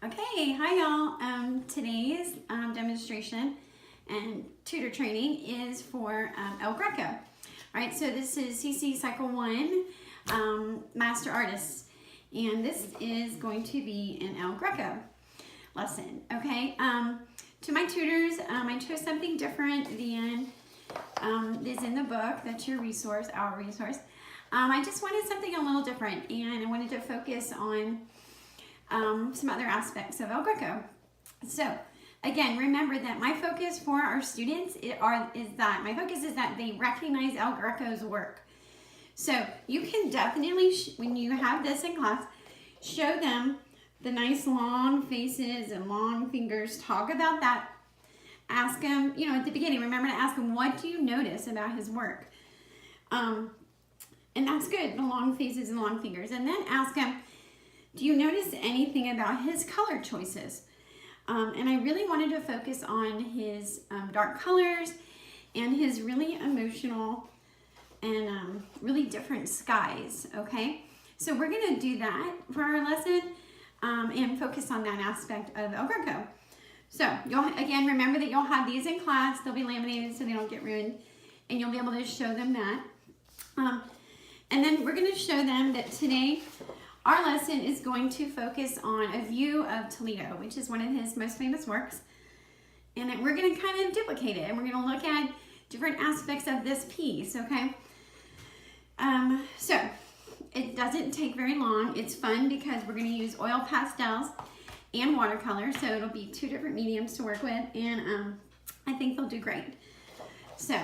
Okay, hi y'all. Today's demonstration and tutor training is for El Greco. All right, so this is CC Cycle 1 Master Artists, and this is going to be an El Greco lesson, okay? To my tutors, I chose something different than is in the book. That's your resource, our resource. I just wanted something a little different, and I wanted to focus on some other aspects of El Greco. So again, remember that my focus for our students is that they recognize El Greco's work. So you can definitely, when you have this in class, show them the nice long faces and long fingers. Talk about that. Ask them, at the beginning, remember to ask them, what do you notice about his work? And that's good, the long faces and long fingers. And then ask them, do you notice anything about his color choices? And I really wanted to focus on his dark colors and his really emotional and really different skies, okay? So we're gonna do that for our lesson and focus on that aspect of El Greco. So you'll, again, remember that you'll have these in class. They'll be laminated so they don't get ruined, and you'll be able to show them that. And then we're gonna show them that today our lesson is going to focus on a view of Toledo, which is one of his most famous works. And we're going to kind of duplicate it, and we're going to look at different aspects of this piece, okay? So it doesn't take very long. It's fun because we're going to use oil pastels and watercolors, so it'll be two different mediums to work with, and I think they'll do great. So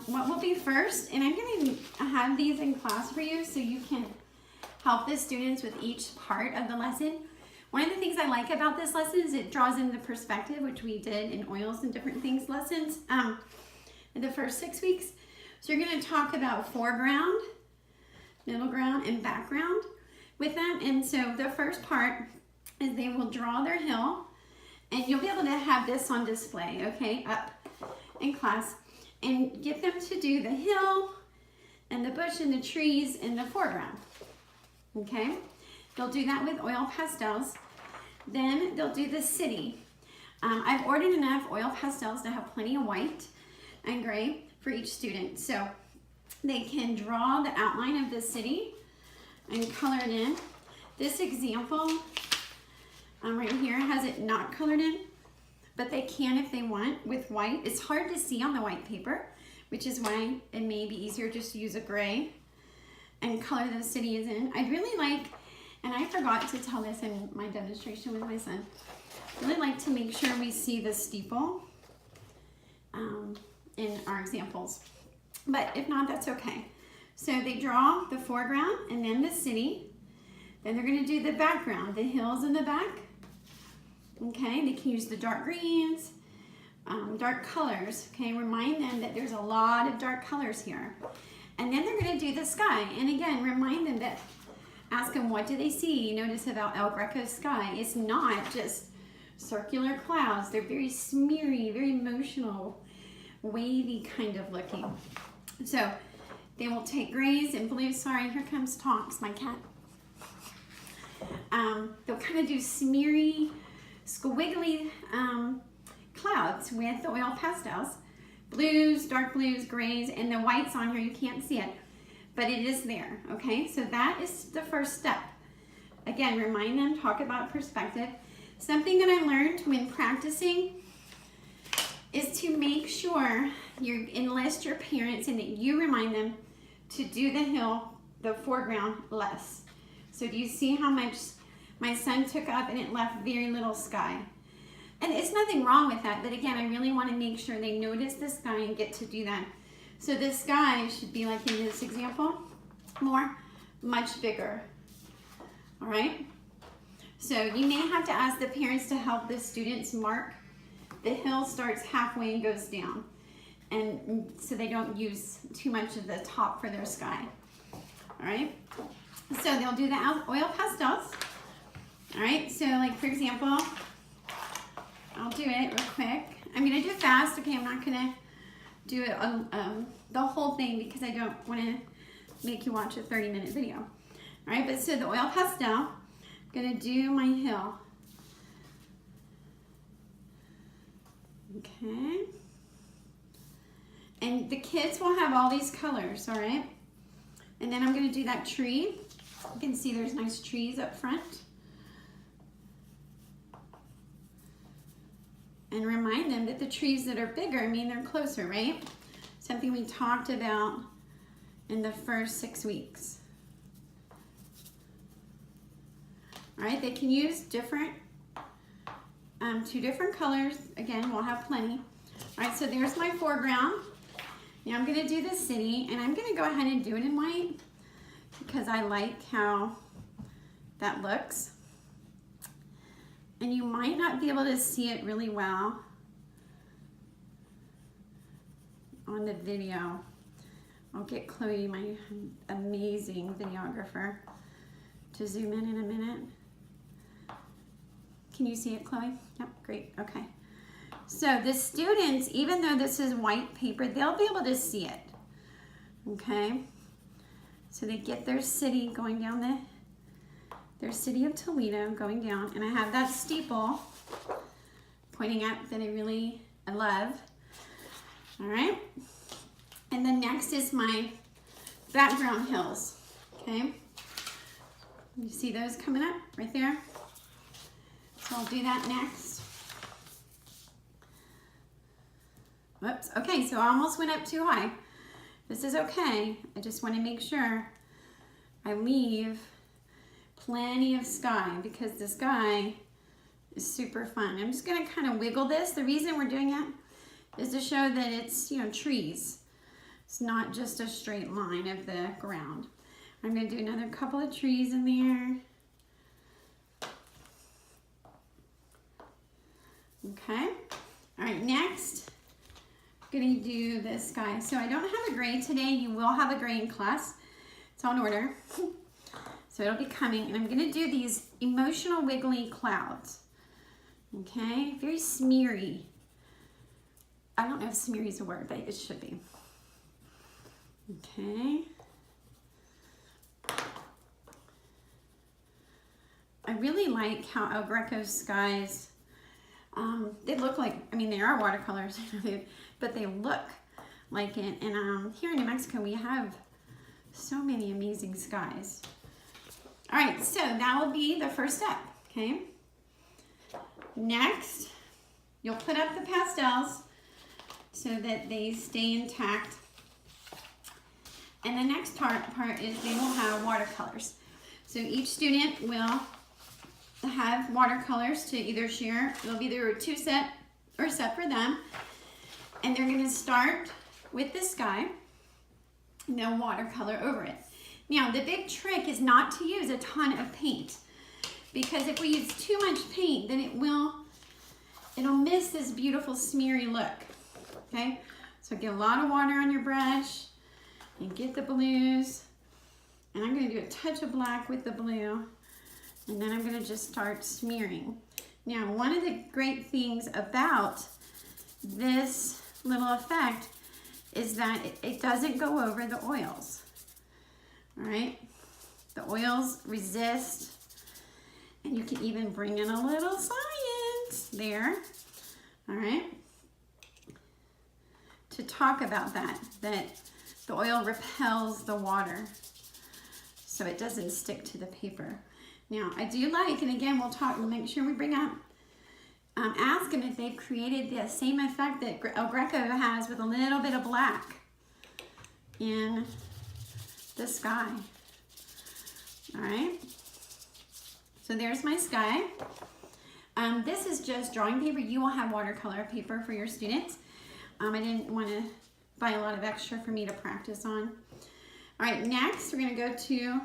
what will be first, and I'm going to have these in class for you so you can help the students with each part of the lesson. One of the things I like about this lesson is it draws into perspective, which we did in oils and different things lessons in the first 6 weeks. So you're going to talk about foreground, middle ground, and background with them. And so the first part is they will draw their hill, and you'll be able to have this on display, okay, up in class, and get them to do the hill and the bush and the trees in the foreground. Okay, they'll do that with oil pastels. Then they'll do the city. I've ordered enough oil pastels to have plenty of white and gray for each student, so they can draw the outline of the city and color it in. This example right here has it not colored in, but they can if they want with white. It's hard to see on the white paper, which is why it may be easier just to use a gray and color the city is in. I'd really like, and I forgot to tell this in my demonstration with my son, I really like to make sure we see the steeple in our examples. But if not, that's okay. So they draw the foreground and then the city. Then they're gonna do the background, the hills in the back. Okay, they can use the dark greens, dark colors. Okay, remind them that there's a lot of dark colors here. And then they're going to do the sky. And again, remind them that, ask them, what do they see? Notice about El Greco's sky. It's not just circular clouds. They're very smeary, very emotional, wavy kind of looking. So they will take grays and blues. Sorry, here comes Tonks, my cat. They'll kind of do smeary, squiggly clouds with the oil pastels. Blues, dark blues, grays, and the whites on here, you can't see it, but it is there, okay? So that is the first step. Again, remind them, talk about perspective. Something that I learned when practicing is to make sure you enlist your parents and that you remind them to do the hill, the foreground, less. So do you see how much my son took up and it left very little sky? And it's nothing wrong with that, but again, I really want to make sure they notice the sky and get to do that. So the sky should be, like in this example, much bigger. All right? So you may have to ask the parents to help the students mark. The hill starts halfway and goes down, and so they don't use too much of the top for their sky. All right? So they'll do the oil pastels. All right? So like, for example, I'll do it real quick. I'm gonna do it fast, okay? I'm not gonna do it the whole thing because I don't wanna make you watch a 30-minute video. All right, but so the oil pastel, I'm gonna do my hill. Okay. And the kids will have all these colors, all right? And then I'm going to do that tree. You can see there's nice trees up front. And remind them that the trees that are bigger mean they're closer, right? Something we talked about in the first 6 weeks. All right, they can use different, 2 different colors. Again, we'll have plenty. All right, so there's my foreground. Now I'm gonna do the city, and I'm gonna go ahead and do it in white because I like how that looks. And you might not be able to see it really well on the video. I'll get Chloe, my amazing videographer, to zoom in a minute. Can you see it, Chloe? Yep, great, okay. So the students, even though this is white paper, they'll be able to see it, okay? So they get their city going down their city of Toledo going down, and I have that steeple pointing out that I love. All right, and then next is my background hills, okay? You see those coming up right there? So I'll do that next. Whoops, okay, so I almost went up too high. This is okay. I just want to make sure I leave plenty of sky because the sky is super fun. I'm just going to kind of wiggle this. The reason we're doing it is to show that it's, trees. It's not just a straight line of the ground. I'm going to do another couple of trees in there. Okay. All right, next, I'm going to do the sky. So I don't have a gray today. You will have a gray in class. It's on order. So it'll be coming, and I'm going to do these emotional wiggly clouds. Okay, very smeary. I don't know if smeary is a word, but it should be. Okay. I really like how El Greco's skies, they look like, they are watercolors, but they look like it. And here in New Mexico, we have so many amazing skies. All right, so that will be the first step, okay? Next, you'll put up the pastels so that they stay intact. And the next part is they will have watercolors. So each student will have watercolors to either share. There'll be either a 2 set or set for them. And they're gonna start with the sky and they'll watercolor over it. Now, the big trick is not to use a ton of paint because if we use too much paint, then it'll miss this beautiful smeary look, okay? So get a lot of water on your brush and get the blues. And I'm gonna do a touch of black with the blue, and then I'm gonna just start smearing. Now, one of the great things about this little effect is that it doesn't go over the oils. All right, the oils resist, and you can even bring in a little science there, all right, to talk about that the oil repels the water so it doesn't stick to the paper. Now, I do like, and again, we'll make sure we bring up, ask them if they've created the same effect that El Greco has with a little bit of black in the sky. All right, so there's my sky. This is just drawing paper. You will have watercolor paper for your students. I didn't want to buy a lot of extra for me to practice on. All right, next we're going to go to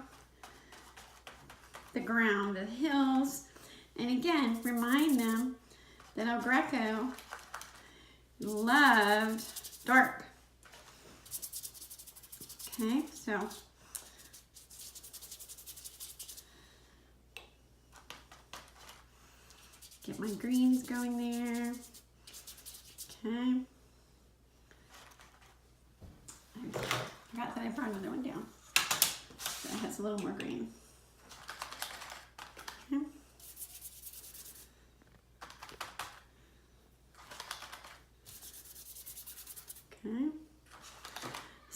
the ground, the hills, and again, remind them that El Greco loved dark. Okay, so get my greens going there. Okay. I forgot that I brought another one down. That has a little more green. Okay.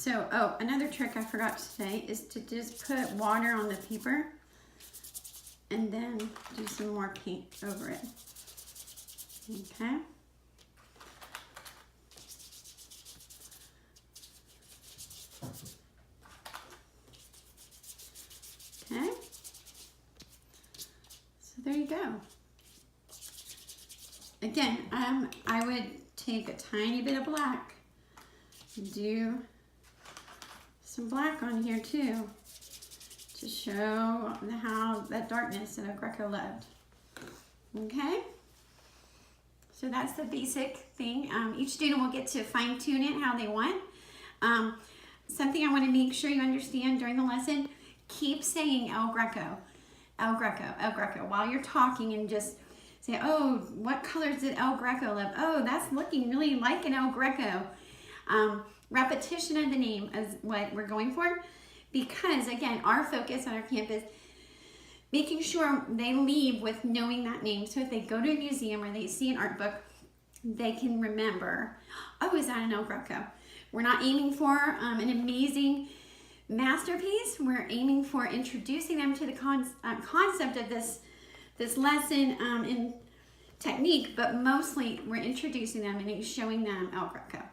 So, oh, another trick I forgot to say is to just put water on the paper and then do some more paint over it. Okay. Okay. So there you go. Again, I would take a tiny bit of black and do some black on here too to show how that darkness that Greco loved. Okay, so that's the basic thing. Each student will get to fine tune it how they want. Something I want to make sure you understand during the lesson, keep saying El Greco, El Greco, El Greco while you're talking, and just say, oh, what colors did El Greco love? Oh, that's looking really like an El Greco. Repetition of the name is what we're going for, because again, our focus on our campus, making sure they leave with knowing that name. So if they go to a museum or they see an art book, they can remember, oh, is that an El Greco? We're not aiming for an amazing masterpiece. We're aiming for introducing them to the concept of this lesson in technique, but mostly we're introducing them and showing them El Greco.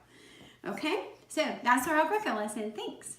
Okay, so that's our El Greco lesson. Thanks.